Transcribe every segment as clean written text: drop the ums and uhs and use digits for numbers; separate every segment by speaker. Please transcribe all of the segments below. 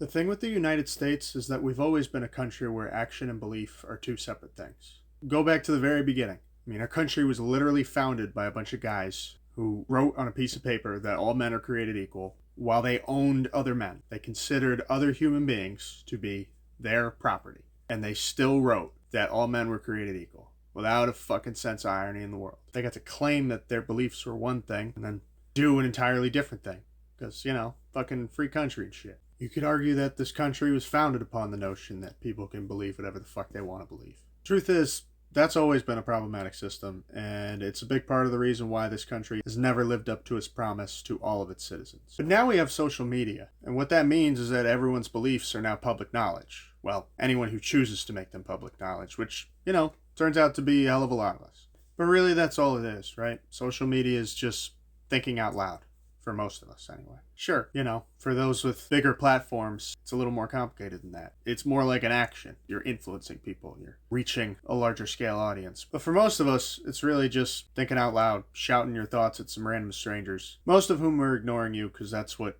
Speaker 1: The thing with the United States is that we've always been a country where action and belief are two separate things. Go back to the very beginning. I mean, our country was literally founded by a bunch of guys who wrote on a piece of paper that all men are created equal while they owned other men. They considered other human beings to be their property. And they still wrote that all men were created equal without a fucking sense of irony in the world. They got to claim that their beliefs were one thing and then do an entirely different thing. Because, fucking free country and shit. You could argue that this country was founded upon the notion that people can believe whatever the fuck they want to believe. Truth is, that's always been a problematic system, and it's a big part of the reason why this country has never lived up to its promise to all of its citizens. But now we have social media, and what that means is that everyone's beliefs are now public knowledge. Well, anyone who chooses to make them public knowledge, which, turns out to be a hell of a lot of us. But really, that's all it is, right? Social media is just thinking out loud. For most of us, anyway. Sure, for those with bigger platforms, it's a little more complicated than that. It's more like an action. You're influencing people. You're reaching a larger scale audience. But for most of us, it's really just thinking out loud, shouting your thoughts at some random strangers. Most of whom are ignoring you because that's what,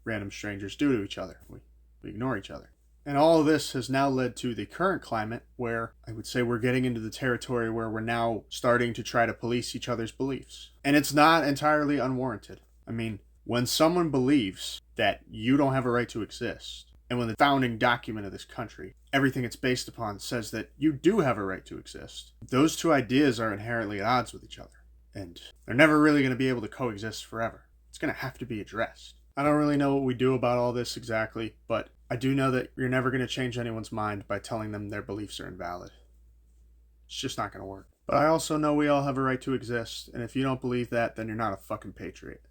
Speaker 1: random strangers do to each other. We ignore each other. And all of this has now led to the current climate where I would say we're getting into the territory where we're now starting to try to police each other's beliefs. And it's not entirely unwarranted. I mean, when someone believes that you don't have a right to exist, and when the founding document of this country, everything it's based upon says that you do have a right to exist, those two ideas are inherently at odds with each other. And they're never really going to be able to coexist forever. It's going to have to be addressed. I don't really know what we do about all this exactly, but I do know that you're never going to change anyone's mind by telling them their beliefs are invalid. It's just not going to work. But I also know we all have a right to exist, and if you don't believe that, then you're not a fucking patriot.